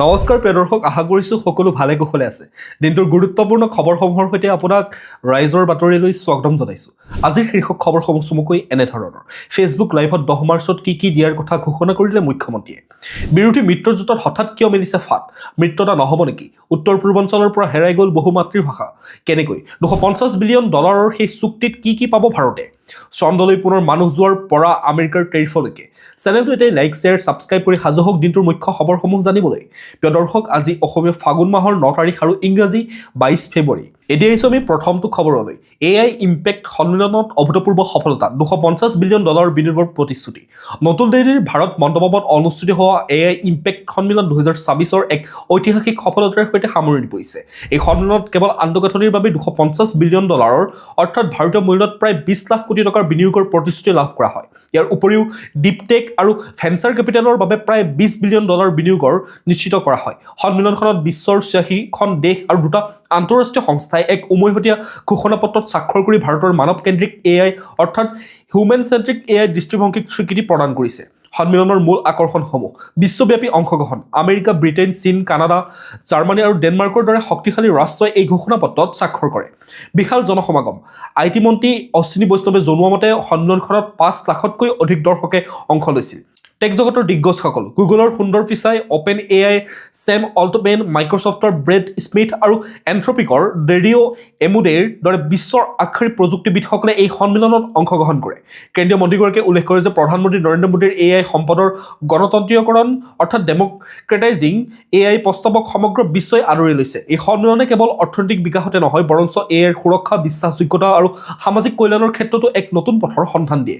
নমস্কাৰ প্ৰিয় দৰ্শক, আশা কৰিছোঁ সকলো ভালে কুশলে আছে। দিনটোৰ গুৰুত্বপূৰ্ণ খবৰসমূহৰ সৈতে আপোনাক ৰাইজৰ বাতৰিলৈ স্বাগতম জনাইছোঁ। আজিৰ শীৰ্ষক খবৰসমূহ চমুকৈ এনেধৰণৰ। ফেচবুক লাইভত 10 মাৰ্চত কি দিয়াৰ কথা ঘোষণা কৰিলে মুখ্যমন্ত্ৰীয়ে। বিৰোধী মিত্ৰজোঁটত হঠাৎ কিয় মিলিছে ফাট? মিত্ৰতা নহ'ব নেকি? উত্তৰ পূৰ্বাঞ্চলৰ পৰা হেৰাই গ'ল বহু মাতৃভাষা। কেনেকৈ? $250 বিলিয়ন সেই চুক্তিত কি পাব ভাৰতে? চন্দ্ৰলৈ পুনৰ মানুহ যোৱাৰ পৰা আমেৰিকাৰ টেৰিফলৈকে। চেনেলটো এটাই লাইক, শ্বেয়াৰ, ছাবস্ক্ৰাইব কৰি সাজু হওক দিনটোৰ মুখ্য খবৰসমূহ জানিবলৈ। প্ৰিয় দৰ্শক, আজি অসমীয়া ফাগুন মাহৰ 9 তাৰিখ আৰু ইংৰাজী 22 ফেব্ৰুৱাৰী। এতিয়া আহিছোঁ আমি প্ৰথমটো খবৰলৈ। AI ইম্পেক্ট সন্মিলনত অভূতপূৰ্ব সফলতা, $250 বিলিয়ন বিনিয়োগৰ প্ৰতিশ্ৰুতি। নতুন দিল্লীৰ ভাৰত মণ্ডপত অনুষ্ঠিত হোৱা AI ইম্পেক্ট সন্মিলন 2026ৰ এক ঐতিহাসিক সফলতাৰ সৈতে সামৰণি পৰিছে। এই সন্মিলনত কেৱল আন্তঃগাঁথনিৰ বাবে $250 বিলিয়ন অৰ্থাৎ ভাৰতীয় মূল্যত প্ৰায় 20 লাখ কোটি টকাৰ বিনিয়োগৰ প্ৰতিশ্ৰুতি লাভ কৰা হয়। ইয়াৰ উপৰিও ডিপ টেক আৰু ভেঞ্চাৰ কেপিটেলৰ বাবে প্ৰায় $20 বিলিয়ন বিনিয়োগৰ নিশ্চিত কৰা হয়। সন্মিলনখনত বিশ্বৰ 86খন দেশ আৰু 2টা আন্তঃৰাষ্ট্ৰীয় সংস্থাই এক উমৈহতীয়া ঘোষণাপত্ৰত স্বাক্ষৰ কৰি ভাৰতৰ মানৱ-কেন্দ্ৰিক AI অৰ্থাৎ হিউমেন চেন্ট্ৰিক AI দৃষ্টিভংগীক স্বীকৃতি প্ৰদান কৰিছে। সন্মিলনৰ মূল আকৰ্ষণসমূহ: বিশ্বব্যাপী অংশগ্ৰহণ। আমেৰিকা, ব্ৰিটেইন, চীন, কানাডা, জাৰ্মানী আৰু ডেনমাৰ্কৰ দৰে শক্তিশালী ৰাষ্ট্ৰই এই ঘোষণাপত্ৰত স্বাক্ষৰ কৰে। বিশাল জনসমাগম। IT মন্ত্ৰী অশ্বিনী বৈষ্ণৱে জনোৱা মতে সন্মিলনখনত 5 লাখতকৈ অধিক দৰ্শকে অংশ লৈছিল। টেক জগতৰ দিগ্গজসকল: গুগলৰ Sundar Pichai, Open AI Sam Altman, মাইক্ৰছফ্টৰ ব্ৰেড স্মিথ আৰু এন্থ্ৰপিকৰ ডেৰিঅ' এমুডেৰ দৰে বিশ্বৰ আগশাৰীৰ প্ৰযুক্তিবিদসকলে এই সন্মিলনত অংশগ্ৰহণ কৰে। কেন্দ্ৰীয় মন্ত্ৰীগৰাকীয়ে উল্লেখ কৰে যে প্ৰধানমন্ত্ৰী নৰেন্দ্ৰ মোদীৰ AI সম্পদৰ গণতন্ত্ৰীয়কৰণ অৰ্থাৎ ডেম'ক্ৰেটাইজিং AI প্ৰস্তাৱক সমগ্ৰ বিশ্বই আদৰি লৈছে। এই সন্মিলনে কেৱল অৰ্থনৈতিক বিকাশতে নহয়, বৰঞ্চ AIৰ সুৰক্ষা, বিশ্বাসযোগ্যতা আৰু সামাজিক কল্যাণৰ ক্ষেত্ৰতো এক নতুন পথৰ সন্ধান দিয়ে।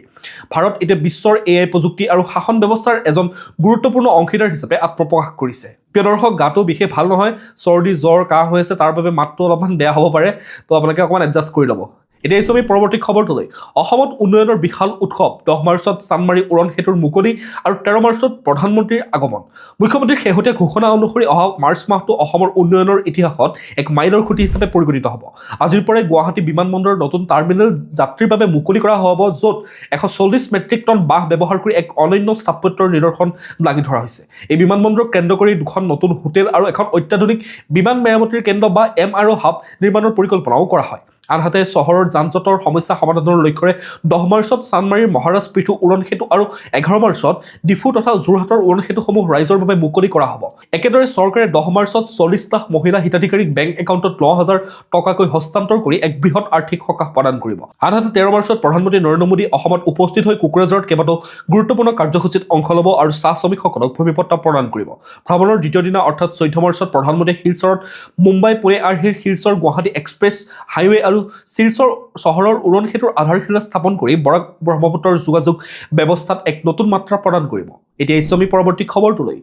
ভাৰত এতিয়া বিশ্বৰ AI প্ৰযুক্তি আৰু শাসন ব্যৱস্থাৰ এজন গুৰুত্বপূৰ্ণ অংশীদাৰ হিচাপে আত্মপ্ৰকাশ কৰিছে। প্ৰিয় দৰ্শক, গাটো বিশেষ ভাল নহয়, চৰ্দি, জ্বৰ, কাহ হৈ আছে, তাৰ বাবে মাতটো অলপমান বেয়া হ'ব পাৰে, তো আপোনালোকে অকণমান এডজাষ্ট কৰি ল'ব। এতিয়া আহিছোঁ আমি পৰৱৰ্তী খবৰটোলৈ। অসমত উন্নয়নৰ বিশাল উৎসৱ, 10 মাৰ্চত চান্দমাৰী উৰণ সেতুৰ মুকলি আৰু 13 মাৰ্চত প্ৰধানমন্ত্ৰীৰ আগমন। মুখ্যমন্ত্ৰীৰ শেহতীয়া ঘোষণা অনুসৰি অহা মাৰ্চ মাহটো অসমৰ উন্নয়নৰ ইতিহাসত এক মাইলৰ খুঁটি হিচাপে পৰিগণিত হ'ব। আজিৰ পৰাই গুৱাহাটী বিমানবন্দৰৰ নতুন টাৰ্মিনেল যাত্ৰীৰ বাবে মুকলি কৰা হ'ব, য'ত 140 মেট্ৰিক টন বাঁহ ব্যৱহাৰ কৰি এক অনন্য স্থাপত্যৰ নিদৰ্শন দাঙি ধৰা হৈছে। এই বিমানবন্দৰক কেন্দ্ৰ কৰি 2খন নতুন হোটেল আৰু এখন অত্যাধুনিক বিমান মেৰামতিৰ কেন্দ্ৰ বা MRO হাব নিৰ্মাণৰ পৰিকল্পনাও কৰা হয়। আনহাতে চহৰৰ যান-জঁটৰ সমস্যা সমাধানৰ লক্ষ্যৰে 10 মাৰ্চত চান্দমাৰীৰ মহাৰাজ পৃথু উৰণ সেতু আৰু 11 মাৰ্চত ডিফু তথা যোৰহাটৰ উৰণ সেতুসমূহ ৰাইজৰ বাবে মুকলি কৰা হ'ব। একেদৰে চৰকাৰে 10 মাৰ্চত 40 লাখ মহিলা হিতাধিকাৰীক বেংক একাউণ্টত 9,000 টকাকৈ হস্তান্তৰ কৰি এক বৃহৎ আৰ্থিক সকাহ প্ৰদান কৰিব। আনহাতে 13 মাৰ্চত প্ৰধানমন্ত্ৰী নৰেন্দ্ৰ মোদী অসমত উপস্থিত হৈ কোকৰাঝাৰত কেইবাটাও গুৰুত্বপূৰ্ণ কাৰ্যসূচীত অংশ ল'ব আৰু চাহ শ্ৰমিকসকলক ভূমিপট্টা প্ৰদান কৰিব। ভ্ৰমণৰ দ্বিতীয় দিনা অৰ্থাৎ 14 মাৰ্চত প্ৰধানমন্ত্ৰীয়ে শিলচৰত মুম্বাই পুনে আৰ্হিৰ শিলচৰ গুৱাহাটী এক্সপ্ৰেছ হাইৱে আৰু শিলচৰ চহৰৰ উৰণ সেতুৰ আধাৰশিলা স্থাপন কৰি বৰাক ব্ৰহ্মপুত্ৰৰ যোগাযোগ ব্যৱস্থাত এক নতুন মাত্ৰা প্ৰদান কৰিব। এতিয়া আহিছোঁ আমি পৰৱৰ্তী খবৰটোলৈ।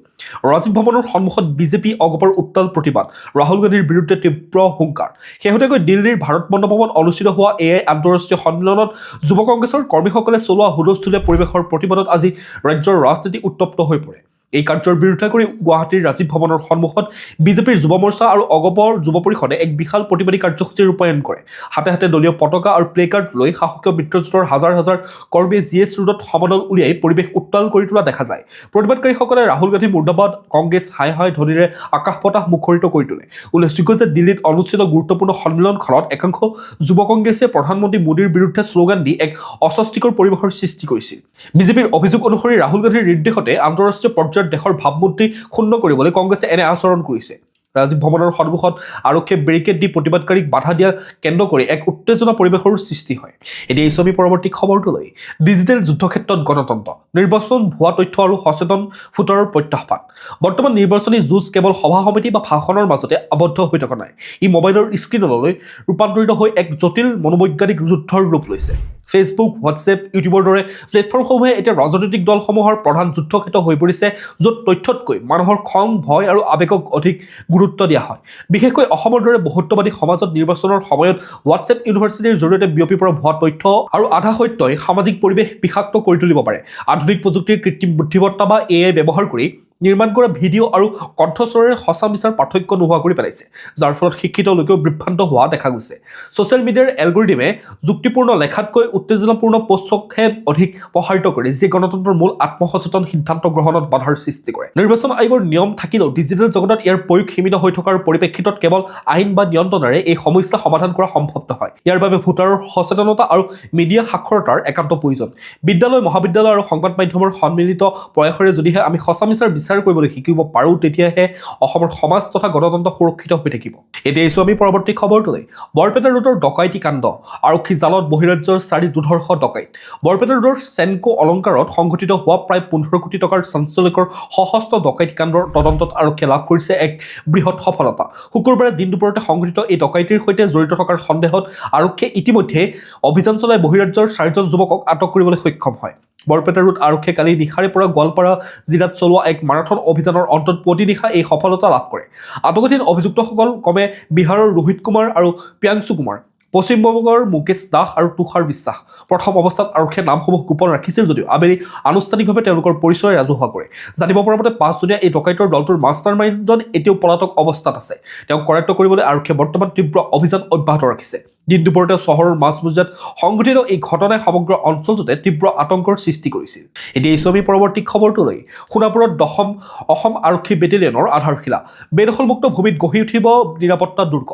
ৰাজীৱ ভৱনৰ সন্মুখত বিজেপি অগপৰ উত্তাল প্ৰতিবাদ, ৰাহুল গান্ধীৰ বিৰুদ্ধে তীব্ৰ হুংকাৰ। শেহতীয়াকৈ দিল্লীৰ ভাৰত মণ্ডপত অনুষ্ঠিত হোৱা AI আন্তঃৰাষ্ট্ৰীয় সন্মিলনত যুৱ কংগ্ৰেছৰ কৰ্মীসকলে চলোৱা হুলস্থুলীয়া পৰিৱেশৰ প্ৰতিবাদত আজি ৰাজ্যৰ ৰাজনীতি উত্তপ্ত হৈ পৰে। এই কাৰ্যৰ বিৰোধিতা কৰি গুৱাহাটীৰ ৰাজীৱ ভৱনৰ সন্মুখত বিজেপিৰ যুৱ মৰ্চা আৰু অগপৰ যুৱ পৰিষদে এক বিশাল প্ৰতিবাদী কাৰ্যসূচী ৰূপায়ণ কৰে। হাতে হাতে দলীয় পতাকা আৰু প্লে কাৰ্ড লৈ শাসকীয় মিত্ৰজোঁটৰ হাজাৰ হাজাৰ কৰ্মীয়ে GS ৰোডত সমদল উলিয়াই পৰিৱেশ উত্তাল কৰি তোলা দেখা যায়। প্ৰতিবাদকাৰীসকলে ৰাহুল গান্ধী মুৰ্দাবাদ, কংগ্ৰেছ হাই হাই ধ্বনিৰে আকাশ পতাশ মুখৰিত কৰি তোলে। উল্লেখযোগ্য যে দিল্লীত অনুষ্ঠিত গুৰুত্বপূৰ্ণ সন্মিলনখনত একাংশ যুৱ কংগ্ৰেছে প্ৰধানমন্ত্ৰী মোদীৰ বিৰুদ্ধে শ্লোগান দি এক অস্বস্তিকৰ পৰিৱেশৰ সৃষ্টি কৰিছিল। বিজেপিৰ অভিযোগ অনুসৰি ৰাহুল গান্ধীৰ নিৰ্দেশতে আন্তঃৰাষ্ট্ৰীয় পৰ্যায়ত দেশৰ ভাৱমূৰ্তি ক্ষুণ্ণ কৰিবলৈ কংগ্ৰেছে এনে আচৰণ কৰিছে। ৰাজীৱ ভৱনৰ সন্মুখত আৰক্ষীয়ে বেৰিকেড দি প্ৰতিবাদকাৰীক বাধা দিয়া কেন্দ্ৰ কৰি এক উত্তেজনা পৰিৱেশৰ সৃষ্টি হয়। এতিয়া এই ছবি পৰৱৰ্তী খবৰটোলৈ। ডিজিটেল যুদ্ধক্ষেত্ৰত গণতন্ত্ৰ, নিৰ্বাচন, ভুৱা তথ্য আৰু সচেতন ভোটাৰৰ প্ৰত্যাহ্বান। বৰ্তমান নিৰ্বাচনী যুঁজ কেৱল সভা সমিতি বা ভাষণৰ মাজতে আবদ্ধ হৈ থকা নাই, ই মোবাইলৰ স্ক্ৰীণলৈ ৰূপান্তৰিত হৈ এক জটিল মনোবৈজ্ঞানিক যুদ্ধৰ ৰূপ লৈছে। ফেচবুক, হোৱাটছএপ, ইউটিউবৰ দৰে প্লেটফৰ্মসমূহে এতিয়া ৰাজনৈতিক দলসমূহৰ প্ৰধান যুদ্ধক্ষেত্ৰ হৈ পৰিছে, য'ত তথ্যতকৈ মানুহৰ খং, ভয় আৰু আৱেগক অধিক গুৰুত্ব দিয়া হয়। বিশেষকৈ অসমৰ দৰে বহুত্ববাদী সমাজত নিৰ্বাচনৰ সময়ত হোৱাটছএপ ইউনিভাৰ্চিটিৰ জৰিয়তে বিয়পি পৰা ভুৱা তথ্য আৰু আধা সত্যই সামাজিক পৰিৱেশ বিষাক্ত কৰি তুলিব পাৰে। আধুনিক প্ৰযুক্তিৰ কৃত্ৰিম বুদ্ধিমত্তা বা AI ব্যৱহাৰ কৰি নিৰ্মাণ কৰা ভিডিঅ' আৰু কণ্ঠস্বৰেৰে সঁচা মিছাৰ পাৰ্থক্য নোহোৱা কৰি পেলাইছে, যাৰ ফলত শিক্ষিত লোকেও বিভ্ৰান্ত হোৱা দেখা গৈছে। ছ'চিয়েল মিডিয়াৰ এলগৰিদমে যুক্তিপূৰ্ণ লেখাতকৈ উত্তেজনাপূৰ্ণ পোষ্টকহে অধিক প্ৰসাৰিত কৰে, যিয়ে গণতন্ত্ৰৰ মূল আত্মসচেতন সিদ্ধান্ত গ্ৰহণত বাধাৰ সৃষ্টি কৰে। নিৰ্বাচন আয়োগৰ নিয়ম থাকিলেও ডিজিটেল জগতত ইয়াৰ প্ৰয়োগ সীমিত হৈ থকাৰ পৰিপ্ৰেক্ষিতত কেৱল আইন বা নিয়ন্ত্ৰণেৰে এই সমস্যা সমাধান কৰা সম্ভৱ নহয়। ইয়াৰ বাবে ভোটাৰৰ সচেতনতা আৰু মিডিয়া সাক্ষৰতাৰ একান্ত প্ৰয়োজন। বিদ্যালয়, মহাবিদ্যালয় আৰু সংবাদ মাধ্যমৰ সন্মিলিত প্ৰয়াসেৰে যদিহে আমি সঁচা মিছাৰ বিচাৰ কৰিবলৈ শিকিব পাৰোঁ, তেতিয়াহে অসমৰ সমাজ তথা গণতন্ত্ৰ সুৰক্ষিত হৈ থাকিব। এতিয়া আহিছোঁ আমি পৰৱৰ্তী খবৰটোলৈ। বৰপেটা ৰোডৰ ডকাইতি কাণ্ড, আৰক্ষী জালত বহিৰাজ্যৰ 4 দুৰ্ধৰ্ষ ডকাইত। বৰপেটা ৰোডৰ চেনকো অলংকাৰত সংঘটিত হোৱা প্ৰায় 15 কোটি টকাৰ চাঞ্চল্যকৰ সশস্ত্ৰ ডকাইতি কাণ্ডৰ তদন্তত আৰক্ষীয়ে লাভ কৰিছে এক বৃহৎ সফলতা। শুকুৰবাৰে দিন দুপৰতে সংঘটিত এই ডকাইতিৰ সৈতে জড়িত থকাৰ সন্দেহত আৰক্ষীয়ে ইতিমধ্যে অভিযান চলাই বহিৰাজ্যৰ 4জন যুৱকক আটক কৰিবলৈ সক্ষম হয়। বৰপেটা ৰোড আৰক্ষীয়ে কালি নিশাৰে পৰা গোৱালপাৰা জিলাত চলোৱা এক মাৰাথন অভিযানৰ অন্তত পুৱতি নিশা এই সফলতা লাভ কৰে। আটকাধীন অভিযুক্তসকল ক্ৰমে বিহাৰৰ ৰোহিত কুমাৰ আৰু প্ৰিয়াংশু কুমাৰ, পশ্চিমবংগৰ মুকেশ দাস আৰু তুষাৰ বিশ্বাস। প্ৰথম অৱস্থাত আৰক্ষীয়ে নামসমূহ গোপন ৰাখিছিল যদিও আবেলি আনুষ্ঠানিকভাৱে তেওঁলোকৰ পৰিচয় ৰাজহুৱা কৰে। জানিব পৰা মতে 5জনীয়া এই ডকাইতৰ দলটোৰ মাষ্টাৰ মাইণ্ডজন এতিয়াও পলাতক অৱস্থাত আছে। তেওঁক কৰায়ত্ব কৰিবলৈ আৰক্ষীয়ে বৰ্তমান তীব্ৰ অভিযান অব্যাহত ৰাখিছে। দিন দুপৰতে চহৰৰ মাজমজিয়াত সংঘটিত এই ঘটনাই সমগ্ৰ অঞ্চলটোতে তীব্ৰ আতংকৰ সৃষ্টি কৰিছিল। এতিয়া আমি পৰৱৰ্তী খবৰটোলৈ। সোণাপুৰত 10ম অসম আৰক্ষী বেটেলিয়নৰ আধাৰশিলা, বেদখলমুক্ত ভূমিত গঢ়ি উঠিব নিৰাপত্তা দুৰ্গ।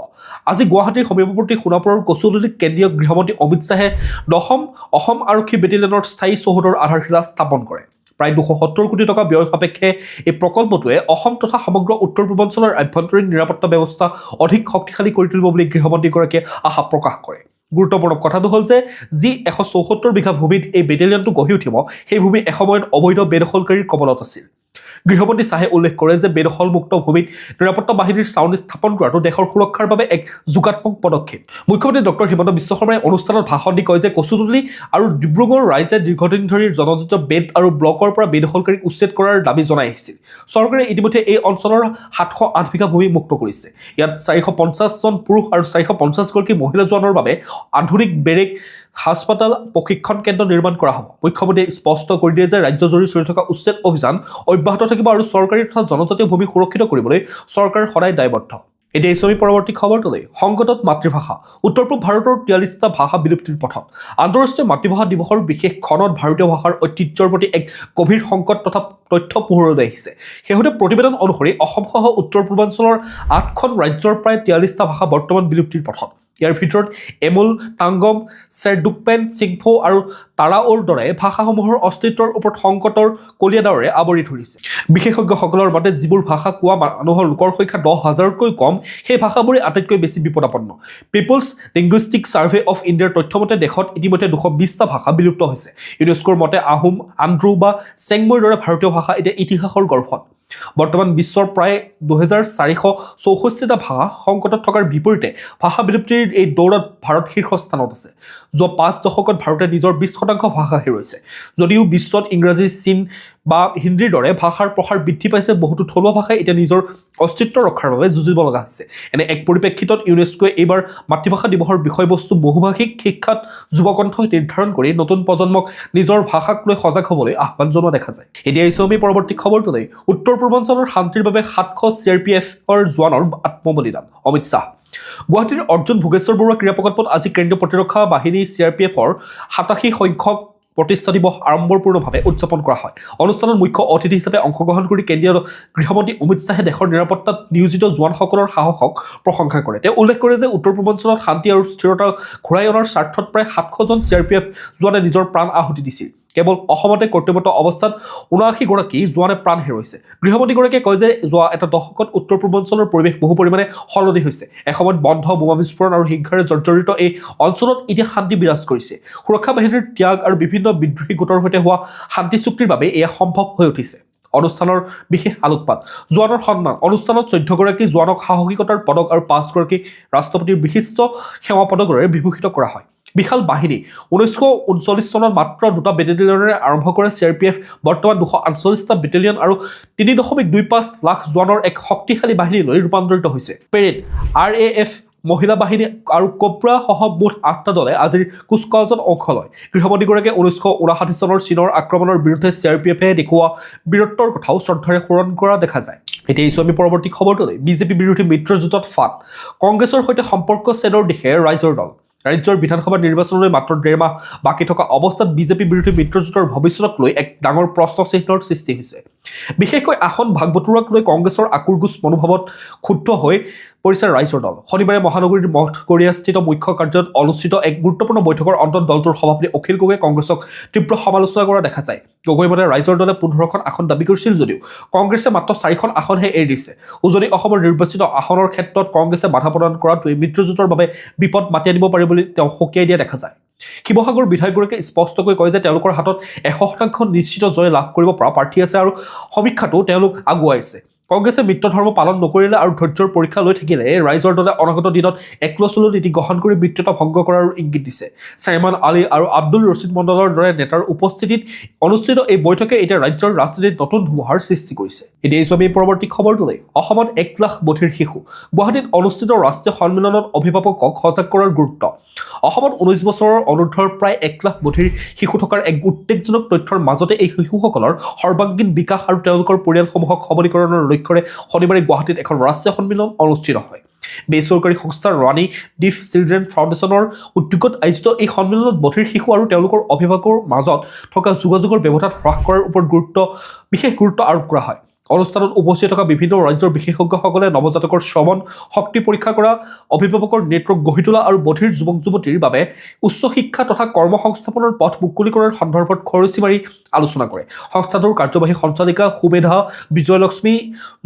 আজি গুৱাহাটীৰ সমীপৱৰ্তী সোণাপুৰৰ কচুলুটিত কেন্দ্ৰীয় গৃহমন্ত্ৰী অমিত শ্বাহে 10ম অসম আৰক্ষী বেটেলিয়নৰ স্থায়ী চৌহদৰ আধাৰশিলা স্থাপন কৰে। প্ৰায় 270 কোটি টকা ব্যয় সাপেক্ষে এই প্ৰকল্পটোৱে অসম তথা সমগ্ৰ উত্তৰ পূৰ্বাঞ্চলৰ আভ্যন্তৰীণ নিৰাপত্তা ব্যৱস্থা অধিক শক্তিশালী কৰি তুলিব বুলি গৃহমন্ত্ৰীগৰাকীয়ে আশা প্ৰকাশ কৰে। গুৰুত্বপূৰ্ণ কথাটো হ'ল যে যি 174 বিঘা ভূমিত এই বেটেলিয়নটো গঢ়ি উঠিব, সেই ভূমি এসময়ত অবৈধ বেদখলকাৰীৰ কবলত আছিল। গৃহমন্ত্ৰী শ্বাহে উল্লেখ কৰে যে বেদখলমুক্ত ভূমিত নিৰাপত্তা বাহিনীৰ ছাউনি স্থাপন কৰাটো দেশৰ সুৰক্ষাৰ বাবে এক যুগাত্মক পদক্ষেপ। মুখ্যমন্ত্ৰী ডক্টৰ হিমন্ত বিশ্ব শৰ্মাই অনুষ্ঠানত ভাষণ দি কয় যে কচুতলি আৰু ডিব্ৰুগড়ৰ ৰাইজে দীৰ্ঘদিন ধৰি জনজাত বেদ আৰু ব্লকৰ পৰা বেদখলকাৰীক উচ্ছেদ কৰাৰ দাবী জনাই আহিছিল। চৰকাৰে ইতিমধ্যে এই অঞ্চলৰ 708 বিঘা ভূমি মুক্ত কৰিছে। ইয়াত 450জন পুৰুষ আৰু 450গৰাকী মহিলা জোৱানৰ বাবে আধুনিক বেৰেক, হাস্পতাল, প্ৰশিক্ষণ কেন্দ্ৰ নিৰ্মাণ কৰা হ'ব। মুখ্যমন্ত্ৰীয়ে স্পষ্ট কৰি দিয়ে যে ৰাজ্যজুৰি চলি থকা উচ্ছেদ অভিযান অব্যাহত থাকিব আৰু চৰকাৰী তথা জনজাতীয় ভূমি সুৰক্ষিত কৰিবলৈ চৰকাৰ সদায় দায়বদ্ধ। এতিয়া আমি পৰৱৰ্তী খবৰটোলৈ। সংকটত মাতৃভাষা, উত্তৰ পূব ভাৰতৰ 43টা ভাষা বিলুপ্তিৰ পথত। আন্তঃৰাষ্ট্ৰীয় মাতৃভাষা দিৱসৰ বিশেষ খনত ভাৰতীয় ভাষাৰ ঐতিহ্যৰ প্ৰতি এক গভীৰ সংকট তথা তথ্য পোহৰলৈ আহিছে। শেহতীয়া প্ৰতিবেদন অনুসৰি অসমসহ উত্তৰ পূৰ্বাঞ্চলৰ 8খন ৰাজ্যৰ প্ৰায় 43টা ভাষা বৰ্তমান বিলুপ্তিৰ পথত। ইয়াৰ ভিতৰত এমুল, টাংগম, চেৰডুকপেন, চিংফৌ আৰু তাৰাওৰ দৰে ভাষাসমূহৰ অস্তিত্বৰ ওপৰত সংকটৰ কলিয়াদাৰে আৱৰি ধৰিছে। বিশেষজ্ঞসকলৰ মতে যিবোৰ ভাষা কোৱা মানুহৰ লোকৰ সংখ্যা 10,000তকৈ কম, সেই ভাষাবোৰেই আটাইতকৈ বেছি বিপদাপন্ন। পিপলছ লিংগুইষ্টিক ছাৰ্ভে অফ ইণ্ডিয়াৰ তথ্যমতে দেশত ইতিমধ্যে 220টা ভাষা বিলুপ্ত হৈছে। ইউনেস্কোৰ মতে আহোম, আন্দ্ৰু বা চেংমৈৰ দৰে ভাৰতীয় ভাষা এতিয়া ইতিহাসৰ গৰ্ভত। বৰ্তমান বিশ্বৰ প্ৰায় 2464টা ভাষা সংকটত থকাৰ বিপৰীতে ভাষা বিলুপ্তিৰ এই দৌৰত ভাৰত শীৰ্ষস্থানত আছে। যোৱা 5 দশকত ভাৰতে নিজৰ 20% ভাষা হেৰুৱাইছে। যদিও বিশ্বত ইংৰাজী, চীন বা হিন্দীৰ দৰে ভাষাৰ প্ৰসাৰ বৃদ্ধি পাইছে, বহুতো থলুৱা ভাষাই এতিয়া নিজৰ অস্তিত্ব ৰক্ষাৰ বাবে যুঁজিব লগা হৈছে। এনে এক পৰিপ্ৰেক্ষিতত ইউনেস্কোৱে এইবাৰ মাতৃভাষা দিৱসৰ বিষয়বস্তু বহুভাষিক শিক্ষাত যুৱকণ্ঠ নিৰ্ধাৰণ কৰি নতুন প্ৰজন্মক নিজৰ ভাষাক লৈ সজাগ হ'বলৈ আহ্বান জনোৱা দেখা যায়। এতিয়া আহিছোঁ আমি পৰৱৰ্তী খবৰটোলৈ। উত্তৰ পূৰ্বাঞ্চলৰ শান্তিৰ বাবে 700 CRPFৰ জোৱানৰ আত্মবলিদান, অমিত শ্বাহ। গুৱাহাটীৰ অৰ্জুন ভোগেশ্বৰ বৰুৱা ক্ৰীড়া প্ৰকল্পত আজি কেন্দ্ৰীয় প্ৰতিৰক্ষা বাহিনী CRPFৰ 87 সংখ্যক প্ৰতিষ্ঠা দিৱস আড়ম্বৰপূৰ্ণভাৱে উদযাপন কৰা হয়। অনুষ্ঠানত মুখ্য অতিথি হিচাপে অংশগ্ৰহণ কৰি কেন্দ্ৰীয় গৃহমন্ত্ৰী অমিত শ্বাহে দেশৰ নিৰাপত্তাত নিয়োজিত জোৱানসকলৰ সাহসক প্ৰশংসা কৰে। তেওঁ উল্লেখ কৰে যে উত্তৰ পূৰ্বাঞ্চলত শান্তি আৰু স্থিৰতা ঘূৰাই অনাৰ স্বাৰ্থত প্ৰায় 700জন CRPF জোৱানে নিজৰ প্ৰাণ আহুতি দিছিল। কেৱল অসমতে কৰ্তব্যৰত অৱস্থাত 79গৰাকী জোৱানে প্ৰাণ হেৰুৱাইছে। গৃহমন্ত্ৰীগৰাকীয়ে কয় যে যোৱা এটা দশকত উত্তৰ পূৰ্বাঞ্চলৰ পৰিৱেশ বহু পৰিমাণে সলনি হৈছে। এসময়ত বন্ধ, বোমা বিস্ফোৰণ আৰু হিংসাৰে জৰ্জৰিত এই অঞ্চলত এতিয়া শান্তি বিৰাজ কৰিছে। সুৰক্ষা বাহিনীৰ ত্যাগ আৰু বিভিন্ন বিদ্ৰোহী গোটৰ সৈতে হোৱা শান্তি চুক্তিৰ বাবে এয়া সম্ভৱ হৈ উঠিছে। অনুষ্ঠানৰ বিশেষ আলোকপাত, জোৱানৰ সন্মান। অনুষ্ঠানত 14গৰাকী জোৱানক সাহসিকতাৰ পদক আৰু 5গৰাকীক ৰাষ্ট্ৰপতিৰ বিশিষ্ট সেৱা পদকেৰে বিভূষিত কৰা হয়। বিশাল বাহিনী। 1939 চনত মাত্ৰ 2টা বেটেলিয়নেৰে আৰম্ভ কৰে CRPF বৰ্তমান 248টা বেটেলিয়ন আৰু 3.25 লাখ জোৱানৰ এক শক্তিশালী বাহিনীলৈ ৰূপান্তৰিত হৈছে। পেৰেড, RAF মহিলা বাহিনী আৰু কোব্ৰা সহ মুঠ 8টা দলে আজিৰ কুচকাৱাজত অংশ লয় গৃহমন্ত্ৰীগৰাকীয়ে 1959 চনৰ চীনৰ আক্ৰমণৰ বিৰুদ্ধে CRPF দেখুওৱা বীৰত্বৰ কথাও শ্ৰদ্ধাৰে সোঁৱৰণ কৰা দেখা যায় এতিয়া এই আমি পৰৱৰ্তী খবৰটোলৈ বিজেপি বিৰোধী মিত্ৰজোঁটত ফাট কংগ্ৰেছৰ সৈতে সম্পৰ্ক ছেদৰ দিশে ৰাইজৰ দল ৰাজ্যৰ বিধানসভা নিৰ্বাচনলৈ মাত্ৰ 1.5 মাহ বাকী থকা অৱস্থাত বিজেপি বিৰোধী মিত্ৰজোঁটৰ ভৱিষ্যতক লৈ এক ডাঙৰ প্ৰশ্ন চিহ্নৰ সৃষ্টি হৈছে বিশেষকৈ আসন ভাগ বতৰুৱাক লৈ কংগ্ৰেছৰ আকুৰগুচ মনোভাৱত ক্ষুব্ধ হৈ পৰিছে ৰাইজৰ দল শনিবাৰে মহানগৰীৰ মঠগড়িয়াস্থিত মুখ্য কাৰ্যালয়ত অনুষ্ঠিত এক গুৰুত্বপূৰ্ণ বৈঠকৰ অন্তত দলটোৰ সভাপতি অখিল গগৈয়ে কংগ্ৰেছক তীব্ৰ সমালোচনা কৰা দেখা যায় গগৈ মতে ৰাইজৰ দলে 15খন আসন দাবী কৰিছিল যদিও কংগ্ৰেছে মাত্ৰ 4খন আসনহে এৰি দিছে উজনি অসমৰ নিৰ্বাচিত আসনৰ ক্ষেত্ৰত কংগ্ৰেছে বাধা প্ৰদান কৰাটোৱে মিত্ৰজোঁটৰ বাবে বিপদ মাতি আনিব পাৰে বুলি তেওঁ সকীয়াই দিয়া দেখা যায় শিৱসাগৰ বিধায়কগৰাকীয়ে স্পষ্টকৈ কয় যে তেওঁলোকৰ হাতত 100% নিশ্চিত জয় লাভ কৰিব পৰা প্ৰাৰ্থী আছে আৰু সমীক্ষাটো তেওঁলোক আগুৱাইছে কংগ্ৰেছে মিত্ৰ ধৰ্ম পালন নকৰিলে আৰু ধৈৰ্যৰ পৰীক্ষা লৈ থাকিলে ৰাইজৰ দলে অনাগত দিনত একলচলো নীতি গ্ৰহণ কৰি মিত্ৰতা ভংগ কৰাৰ ইংগিত দিছে চাইমান আলী আৰু আব্দুল ৰছিদ মণ্ডলৰ দৰে নেতাৰ উপস্থিতিত অনুষ্ঠিত এই বৈঠকে এতিয়া ৰাজ্যৰ ৰাজনীতিত নতুন ধুমুহাৰ সৃষ্টি কৰিছে এতিয়া এই পৰৱৰ্তী খবৰটোলৈ অসমত 1 লাখ বধিৰ শিশু গুৱাহাটীত অনুষ্ঠিত ৰাষ্ট্ৰীয় সন্মিলনত অভিভাৱকক সজাগ কৰাৰ গুৰুত্ব অসমত 19 বছৰৰ অনুৰ্ধৰ প্ৰায় 1 লাখ বধিৰ শিশু থকাৰ এক উদ্বেগজনক তথ্যৰ মাজতে এই শিশুসকলৰ সৰ্বাংগীন বিকাশ আৰু তেওঁলোকৰ পৰিয়ালসমূহক সবলীকৰণৰ লক্ষ্যৰে শনিবাৰে গুৱাহাটীত এখন ৰাষ্ট্ৰীয় সন্মিলন অনুষ্ঠিত হয় বেচৰকাৰী সংস্থা ৰাণী ডিফ চিলড্ৰেন ফাউণ্ডেশ্যনৰ উদ্যোগত আয়োজিত এই সন্মিলনত বধিৰ শিশু আৰু তেওঁলোকৰ অভিভাৱকৰ মাজত থকা যোগাযোগৰ ব্যৱধান হ্ৰাস কৰাৰ ওপৰত বিশেষ গুৰুত্ব আৰোপ কৰা হয় অনুষ্ঠানত উপস্থিত থকা বিভিন্ন ৰাজ্যৰ বিশেষজ্ঞসকলে নৱজাতকৰ শ্ৰৱণ শক্তি পৰীক্ষা কৰা অভিভাৱকৰ নেটৱৰ্ক গঢ়ি তোলা আৰু বধিৰ যুৱক যুৱতীৰ বাবে উচ্চ শিক্ষা তথা কৰ্মসংস্থাপনৰ পথ মুকলি কৰাৰ সন্দৰ্ভত খৰচি মাৰি আলোচনা কৰে সংস্থাটোৰ কাৰ্যবাহী সঞ্চালিকা সুমেধা বিজয়লক্ষ্মী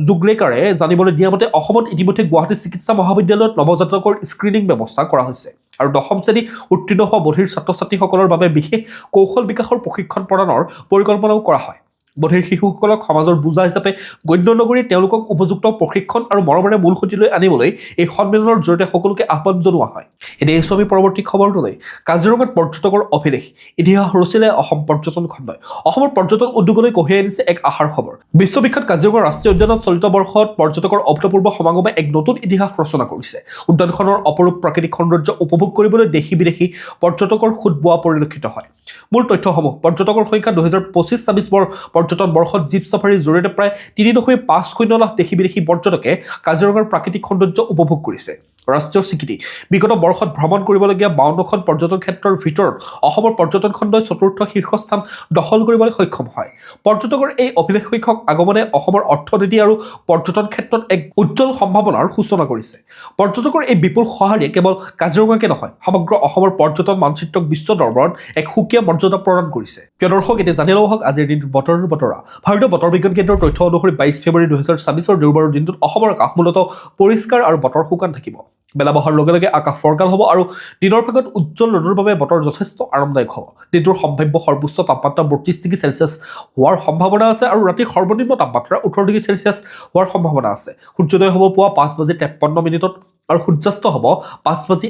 জুগলেকাৰে জানিবলৈ দিয়া মতে অসমত ইতিমধ্যে গুৱাহাটী চিকিৎসা মহাবিদ্যালয়ত নৱজাতকৰ স্ক্ৰিনিং ব্যৱস্থা কৰা হৈছে আৰু 10ম শ্ৰেণী উত্তীৰ্ণ হোৱা বধিৰ ছাত্ৰ ছাত্ৰীসকলৰ বাবে বিশেষ কৌশল বিকাশৰ প্ৰশিক্ষণ প্ৰদানৰ পৰিকল্পনাও কৰা হয় বধিৰ শিশুসকলক সমাজৰ বোজা হিচাপে গণ্য নকৰি তেওঁলোকক উপযুক্ত প্ৰশিক্ষণ আৰু মৰমেৰে মূলসুঁতিলৈ আনিবলৈ এই সন্মিলনৰ জৰিয়তে সকলোকে আহ্বান জনোৱা হয় এতিয়া এই পৰৱৰ্তী খবৰটোলৈ কাজিৰঙাত পৰ্যটকৰ অভিলেখ ইতিহাস ৰচিলে অসম পৰ্যটন খণ্ডই অসমৰ পৰ্যটন উদ্যোগলৈ কঢ়িয়াই আনিছে এক আশাৰ খবৰ বিশ্ববিখ্যাত কাজিৰঙা ৰাষ্ট্ৰীয় উদ্যানত চলিত বৰ্ষত পৰ্যটকৰ অভূতপূৰ্ব সমাগমে এক নতুন ইতিহাস ৰচনা কৰিছে উদ্যানখনৰ অপৰূপ প্ৰাকৃতিক সৌন্দৰ্য উপভোগ কৰিবলৈ দেশী বিদেশী পৰ্যটকৰ খুদ বোৱা পৰিলক্ষিত হয় মূল তথ্যসমূহ পৰ্যটকৰ সংখ্যা 2025-26 পৰ্যটন বৰ্ষত জীপ ছাফাৰীৰ জৰিয়তে প্ৰায় 3.50 লাখ দেশী বিদেশী পৰ্যটকে কাজিৰঙাৰ প্ৰাকৃতিক সৌন্দৰ্য উপভোগ কৰিছে ৰাষ্ট্ৰীয় স্বীকৃতি বিগত বৰ্ষত ভ্ৰমণ কৰিবলগীয়া 52খন পৰ্যটন ক্ষেত্ৰৰ ভিতৰত অসমৰ পৰ্যটন খণ্ডই চতুৰ্থ শীৰ্ষস্থান দখল কৰিবলৈ সক্ষম হয় পৰ্যটকৰ এই অভিলেখ সংখ্যক আগমনে অসমৰ অৰ্থনীতি আৰু পৰ্যটন ক্ষেত্ৰত এক উজ্জ্বল সম্ভাৱনাৰ সূচনা কৰিছে পৰ্যটকৰ এই বিপুল সঁহাৰিয়ে কেৱল কাজিৰঙাকে নহয় সমগ্ৰ অসমৰ পৰ্যটন মানচিত্ৰক বিশ্ব দৰবাৰত এক সুকীয়া মৰ্যাদা প্ৰদান কৰিছে প্ৰিয় দৰ্শক এতিয়া জানি লওক আজিৰ দিনটোৰ বতৰা ভাৰতীয় বতৰ বিজ্ঞান কেন্দ্ৰৰ তথ্য অনুসৰি 22 ফেব্ৰুৱাৰী 2026 দেওবাৰৰ দিনটোত অসমৰ আকাশ মূলতঃ পৰিষ্কাৰ আৰু বতৰ শুকান থাকিব বেলা বহাৰ লগে লগে আকাশ ফৰকাল হ'ব আৰু দিনৰ ভাগত উজ্জ্বল ৰ'দৰ বাবে বতৰ যথেষ্ট আৰামদায়ক হ'ব দিনটোৰ সম্ভাৱ্য সৰ্বোচ্চ তাপমাত্ৰা 32 ডিগ্ৰী চেলছিয়াছ হোৱাৰ সম্ভাৱনা আছে আৰু ৰাতিৰ সৰ্বনিম্ন তাপমাত্ৰা 18 ডিগ্ৰী চেলছিয়াছ হোৱাৰ সম্ভাৱনা আছে সূৰ্যোদয় হ'ব পুৱা 5:53 আৰু সূৰ্যাস্ত হ'ব 5:21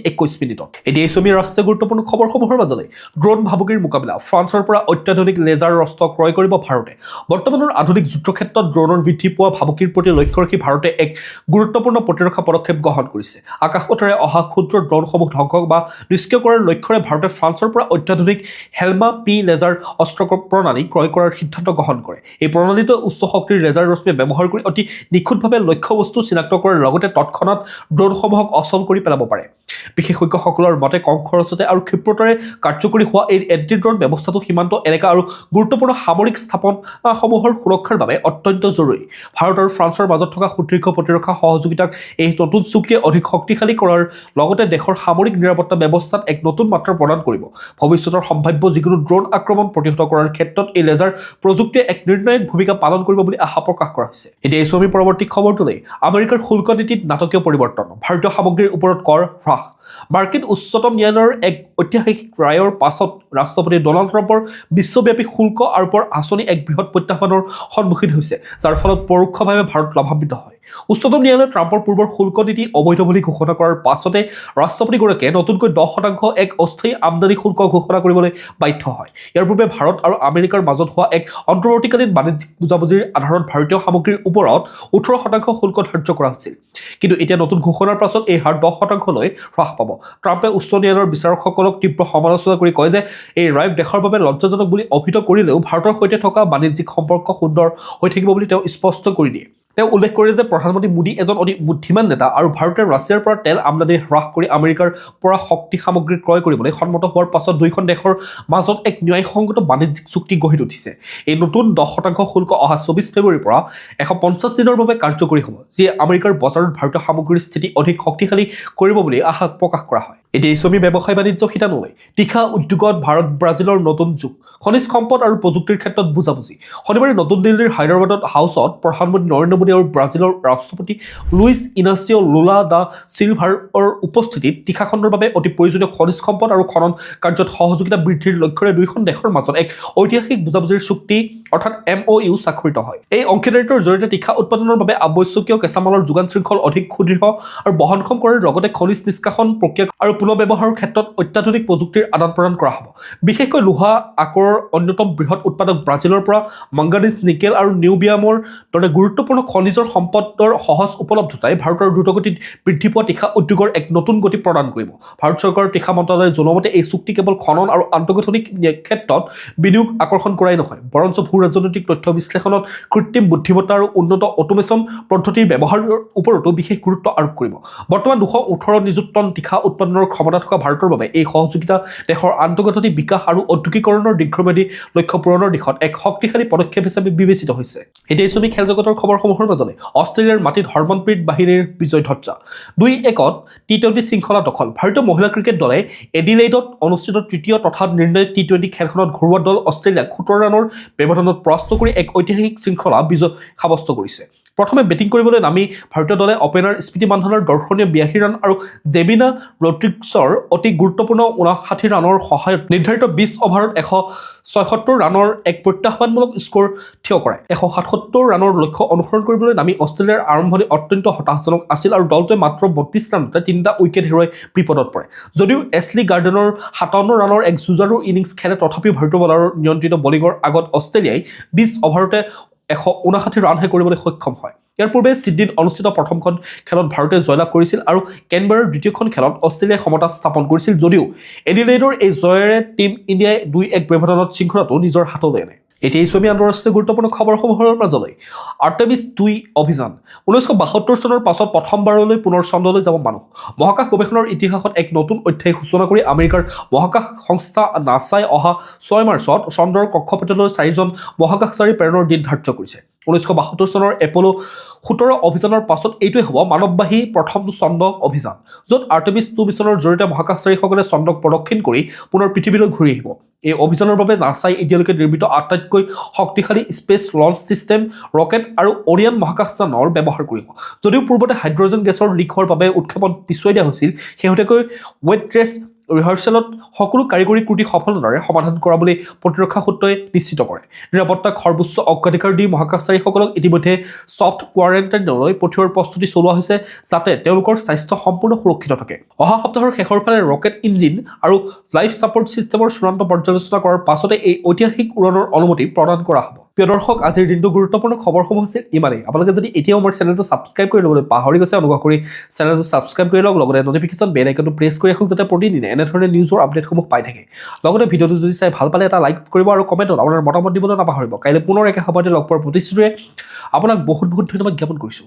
এতিয়া এই ৰাষ্ট্ৰীয় গুৰুত্বপূৰ্ণ খবৰসমূহৰ মাজলৈ ড্ৰোন ভাবুকিৰ মোকাবিলা ফ্ৰান্সৰ পৰা অত্যাধুনিক লেজাৰ অস্ত্ৰ ক্ৰয় কৰিব ভাৰতে বৰ্তমানৰ আধুনিক যুদ্ধক্ষেত্ৰত ড্ৰোনৰ বৃদ্ধি পোৱা ভাবুকিৰ প্ৰতি লক্ষ্য ৰাখি ভাৰতে এক গুৰুত্বপূৰ্ণ প্ৰতিৰক্ষা পদক্ষেপ গ্ৰহণ কৰিছে আকাশপথেৰে অহা ক্ষুদ্ৰ ড্ৰোনসমূহ ধ্বংস বা নিষ্ক্ৰিয় কৰাৰ লক্ষ্যৰে ভাৰতে ফ্ৰান্সৰ পৰা অত্যাধুনিক হেলমা পি লেজাৰ অস্ত্ৰ প্ৰণালী ক্ৰয় কৰাৰ সিদ্ধান্ত গ্ৰহণ কৰে এই প্ৰণালীটোৱে উচ্চ শক্তিৰ লেজাৰ ৰশ্মি ব্যৱহাৰ কৰি অতি নিখুঁতভাৱে লক্ষ্যবস্তু চিনাক্ত কৰাৰ লগতে তৎক্ষণাত ড্ৰোনসমূহক অচল কৰি পেলাব পাৰে বিশেষজ্ঞসকলৰ মতে কম খৰচতে আৰু ক্ষিপ্ৰতাৰে কাৰ্যকৰী হোৱা এই এণ্টি ড্ৰোন ব্যৱস্থাটো সীমান্ত এলেকা আৰু গুৰুত্বপূৰ্ণ সামৰিক স্থাপনসমূহৰ সুৰক্ষাৰ বাবে অত্যন্ত জৰুৰী ভাৰত আৰু ফ্ৰান্সৰ মাজত থকা সুদীৰ্ঘ প্ৰতিৰক্ষা সহযোগিতাক এই নতুন চুক্তিয়ে অধিক শক্তিশালী কৰাৰ লগতে দেশৰ সামৰিক নিৰাপত্তা ব্যৱস্থাত এক নতুন মাত্ৰা প্ৰদান কৰিব ভৱিষ্যতৰ সম্ভাৱ্য যিকোনো ড্ৰোন আক্ৰমণ প্ৰতিহত কৰাৰ ক্ষেত্ৰত এই লেজাৰ প্ৰযুক্তিয়ে এক নিৰ্ণায়ক ভূমিকা পালন কৰিব বুলি আশা প্ৰকাশ কৰা হৈছে এতিয়া এই পৰৱৰ্তী খবৰটোলৈ আমেৰিকাৰ শুল্ক নীতিত নাটকীয় পৰিৱৰ্তন ভাৰতীয় সামগ্ৰীৰ ওপৰত কৰ হ্ৰাস মাৰ্কিন উচ্চতম ন্যায়ালয়ৰ এক ঐতিহাসিক ৰায়ৰ পাছত ৰাষ্ট্ৰপতি ডনাল্ড ট্ৰাম্পৰ বিশ্বব্যাপী শুল্ক আৰোপৰ আঁচনি এক বৃহৎ প্ৰত্যাহ্বানৰ সন্মুখীন হৈছে, যাৰ ফলত পৰোক্ষভাৱে ভাৰত লাভান্বিত হয়। উচ্চতম ন্যায়ালয়ে ট্ৰাম্পৰ পূৰ্বৰ শুল্ক নীতি অবৈধ বুলি ঘোষণা কৰাৰ পাছতে ৰাষ্ট্ৰপতিগৰাকীয়ে নতুনকৈ 10% এক অস্থায়ী আমদানি শুল্ক ঘোষণা কৰিবলৈ বাধ্য হয়। ইয়াৰ পূৰ্বে ভাৰত আৰু আমেৰিকাৰ মাজত হোৱা এক অন্তৰ্বৰ্তীকালীন বাণিজ্যিক বুজাবুজিৰ আধাৰত ভাৰতীয় সামগ্ৰীৰ ওপৰত 18% শুল্ক ধাৰ্য কৰা হৈছিল। কিন্তু এতিয়া নতুন ঘোষণাৰ পাছত এই হাৰ 10%লৈ হ্ৰাস পাব। ট্ৰাম্পে উচ্চ ন্যায়ালয়ৰ বিচাৰকসকলক তীব্ৰ সমালোচনা কৰি কয় যে এই ৰায়ক দেশৰ বাবে লজ্জাজনক বুলি অভিহিত কৰিলেও ভাৰতৰ সৈতে থকা বাণিজ্যিক সম্পৰ্ক সুন্দৰ হৈ থাকিব বুলি তেওঁ স্পষ্ট কৰি দিয়ে। তেওঁ উল্লেখ কৰে যে প্ৰধানমন্ত্ৰী মোদী এজন অতি বুদ্ধিমান নেতা আৰু ভাৰতে ৰাছিয়াৰ পৰা তেল আমদানি হ্ৰাস কৰি আমেৰিকাৰ পৰা শক্তি সামগ্ৰী ক্ৰয় কৰিবলৈ সন্মত হোৱাৰ পাছত দুয়োখন দেশৰ মাজত এক ন্যায়সংগত বাণিজ্যিক চুক্তি গঢ়ি উঠিছে। এই নতুন 10% শুল্ক অহা 24 ফেব্ৰুৱাৰীৰ পৰা 150 দিনৰ বাবে কাৰ্যকৰী হ'ব, যিয়ে আমেৰিকাৰ বজাৰত ভাৰতীয় সামগ্ৰীৰ স্থিতি অধিক শক্তিশালী কৰিব বুলি আশা প্ৰকাশ কৰা হয়। এতিয়া ইছমি ব্যৱসায় বাণিজ্য শিতানলৈ তীখা উদ্যোগত ভাৰত ব্ৰাজিলৰ নতুন যুগ, খনিজ সম্পদ আৰু প্ৰযুক্তিৰ ক্ষেত্ৰত বুজাবুজি। শনিবাৰে নতুন দিল্লীৰ হায়দৰাবাদত হাউচত প্ৰধানমন্ত্ৰী নৰেন্দ্ৰ মোদী আৰু ব্ৰাজিলৰ ৰাষ্ট্ৰপতি লুইছ ইনাচিঅ লুলা দা চিলভাৰৰ উপস্থিতিত তীখা খণ্ডৰ বাবে অতি প্ৰয়োজনীয় খনিজ সম্পদ আৰু খনন কাৰ্যত সহযোগিতা বৃদ্ধিৰ লক্ষ্যৰে দুয়োখন দেশৰ মাজত এক ঐতিহাসিক বুজাবুজিৰ চুক্তি অৰ্থাৎ MOU স্বাক্ষৰিত হয়। এই অংশীদাৰিত্বৰ জৰিয়তে তীখা উৎপাদনৰ বাবে আৱশ্যকীয় কেঁচামালৰ যোগান শৃংখল অধিক সুদৃঢ় আৰু বহনক্ষম কৰাৰ লগতে খনিজ নিষ্কাশন প্ৰক্ৰিয়া আৰু পুনৰ্ব্যৱহাৰৰ ক্ষেত্ৰত অত্যাধুনিক প্ৰযুক্তিৰ আদান প্ৰদান কৰা হ'ব। বিশেষকৈ লোহা আকৰৰ অন্যতম বৃহৎ উৎপাদক ব্ৰাজিলৰ পৰা মাংগানিজ, নিকেল আৰু নিউবিয়ামৰ দৰে গুৰুত্বপূৰ্ণ খনিজৰ সম্পদৰ সহজ উপলব্ধতাই ভাৰতৰ দ্ৰুতগতিত বৃদ্ধি পোৱা তীখা উদ্যোগৰ এক নতুন গতি প্ৰদান কৰিব। ভাৰত চৰকাৰৰ তীখা মন্ত্ৰালয়ে জনোৱা মতে এই চুক্তি কেৱল খনন আৰু আন্তঃগাঁথনিক ক্ষেত্ৰত বিনিয়োগ আকৰ্ষণ কৰাই নহয়, বৰঞ্চ ভূ-ৰাজনৈতিক তথ্য বিশ্লেষণত কৃত্ৰিম বুদ্ধিমত্তা আৰু উন্নত অটোমেশ্যন পদ্ধতিৰ ব্যৱহাৰৰ ওপৰতো বিশেষ গুৰুত্ব আৰোপ কৰিব। বৰ্তমান 218 নিযুত টন তীখা উৎপাদনৰ ক্ষমতা থকা ভাৰতৰ বাবে এই সহযোগিতা দেশৰ আন্তঃগাঁথনি বিকাশ আৰু ঔদ্যোগিকৰণৰ দীৰ্ঘম্যাদী লক্ষ্য পূৰণৰ দিশত এক শক্তিশালী পদক্ষেপ হিচাপে বিবেচিত হৈছে। এতিয়া ইছমি খেল জগতৰ খবৰসমূহৰ মাজলৈ অষ্ট্ৰেলিয়াৰ মাটিত হৰমনপ্ৰীত বাহিনীৰ বিজয় ধ্বজা। 2-1ত T20 শৃংখলা দখল। ভাৰতীয় মহিলা ক্ৰিকেট দলে এডিলেইডত অনুষ্ঠিত তৃতীয় তথা নিৰ্ণায়ক T20 খেলখনত ঘৰুৱা দল অষ্ট্ৰেলিয়াক 17 ৰানৰ ব্যৱধানত পৰাস্ত কৰি এক ঐতিহাসিক শৃংখলা বিজয় সাব্যস্ত কৰিছে। প্ৰথমে বেটিং কৰিবলৈ নামি ভাৰতীয় দলে অপেনাৰ স্মৃতি মান্ধানাৰ দৰ্শনীয় 82 ৰান আৰু জেবিনা ৰড্ৰিগছৰ অতি গুৰুত্বপূৰ্ণ 59 ৰানৰ সহায়ত নিৰ্ধাৰিত 20 অভাৰত 176 ৰানৰ এক প্ৰত্যাহ্বানমূলক স্ক'ৰ থিয় কৰায়। 177 ৰানৰ লক্ষ্য অনুসৰণ কৰিবলৈ নামি অষ্ট্ৰেলিয়াৰ আৰম্ভণি অত্যন্ত হতাশাজনক আছিল আৰু দলটোৱে মাত্ৰ 32 ৰানতে 3টা উইকেট হেৰুৱাই বিপদত পৰে। যদিও এছলি গাৰ্ডেনৰ 57 ৰানৰ এক যুঁজাৰু ইনিংছ খেলে, তথাপিও ভাৰতীয় বলাৰৰ নিয়ন্ত্ৰিত বলিঙৰ আগত অষ্ট্ৰেলিয়াই 20 অভাৰতে 159 ৰানহে কৰিবলৈ সক্ষম হয়। ইয়াৰ পূৰ্বে ছিডনীত অনুষ্ঠিত প্ৰথমখন খেলত ভাৰতে জয়লাভ কৰিছিল আৰু কেনবেৰাৰ দ্বিতীয়খন খেলত অষ্ট্ৰেলিয়াই সমতা স্থাপন কৰিছিল, যদিও এডিলেইডৰ এই জয়েৰে টীম ইণ্ডিয়াই 2-1 ব্যৱধানত শৃংখলাটো নিজৰ হাতলৈ আনে। এতিয়া ইছমি আন্তঃৰাষ্ট্ৰীয় গুৰুত্বপূৰ্ণ খবৰসমূহৰ মাজলৈ আৰ্টেমিছ 2 অভিযান। 1972 চনৰ পাছত প্ৰথমবাৰলৈ পুনৰ চন্দ্ৰলৈ যাব মানুহ। মহাকাশ গৱেষণাৰ ইতিহাসত এক নতুন অধ্যায় সূচনা কৰি আমেৰিকাৰ মহাকাশ সংস্থা নাছাই অহা 6 মাৰ্চত চন্দ্ৰৰ কক্ষপথলৈ 4জন মহাকাশচাৰী প্ৰেৰণৰ দিন ধাৰ্য কৰিছে। 1972 চনৰ এপ'লো 17 অভিযানৰ পাছত এইটোৱে হ'ব মানৱবাহী প্ৰথম চন্দ্ৰ অভিযান, য'ত আৰ্টেমিছ 2 মিছনৰ জৰিয়তে মহাকাশচাৰীসকলে চন্দ্ৰক প্ৰদক্ষিণ কৰি পুনৰ পৃথিৱীলৈ ঘূৰি আহিব। এই অভিযানৰ বাবে নাছাই এতিয়ালৈকে নিৰ্মিত আটাইতকৈ শক্তিশালী স্পেচ লঞ্চ ছিষ্টেম, ৰকেট আৰু অৰিয়ান মহাকাশযানৰ ব্যৱহাৰ কৰিব। যদিও পূৰ্বতে হাইড্ৰজেন গেছৰ লিক হোৱাৰ বাবে উৎক্ষেপণ পিছুৱাই দিয়া হৈছিল, শেহতীয়াকৈ ৱেট ৰেচ ৰিহাৰ্চেলত সকলো কাৰিকৰী ত্ৰুটি সফলতাৰে সমাধান কৰা বুলি প্ৰতিৰক্ষা সূত্ৰই নিশ্চিত কৰে। নিৰাপত্তাক সৰ্বোচ্চ অগ্ৰাধিকাৰ দি মহাকাশচাৰীসকলক ইতিমধ্যে ছফ্ট কোৱাৰেণ্টাইনলৈ পঠিওৱাৰ প্ৰস্তুতি চলোৱা হৈছে, যাতে তেওঁলোকৰ স্বাস্থ্য সম্পূৰ্ণ সুৰক্ষিত থাকে। অহা সপ্তাহৰ শেষৰ ফালে ৰকেট ইঞ্জিন আৰু লাইফ ছাপৰ্ট ছিষ্টেমৰ চূড়ান্ত পৰ্যালোচনা কৰাৰ পাছতে এই ঐতিহাসিক উৰণৰ অনুমতি প্ৰদান কৰা হ'ব। প্ৰিয় দৰ্শক, আজিৰ দিনটো গুৰুত্বপূৰ্ণ খবৰসমূহ আছিল ইমানেই। আপোনালোকে যদি এতিয়াও আমাৰ চেনেলটো ছাবস্ক্ৰাইব কৰি ল'বলৈ পাহৰি গৈছে, অনুগ্ৰহ কৰি চেনেলটো ছাবস্ক্ৰাইব কৰি লওক, লগতে নটিফিকেশ্যন বেল আইকনটো প্ৰেছ কৰি ৰাখক, যাতে প্ৰতিদিনে এনেধৰণে নিউজৰ আপডেটসমূহ পাই থাকে। লগতে ভিডিঅ'টো যদি চাই ভাল পালে এটা লাইক কৰিব আৰু কমেণ্টত আপোনাৰ মতামত দিবলৈ নাপাহৰিব। কাইলৈ পুনৰ একে সময়তে লগ পোৱাৰ প্ৰতিশ্ৰুতিৰে আপোনাক বহুত বহুত ধন্যবাদ জ্ঞাপন কৰিছোঁ।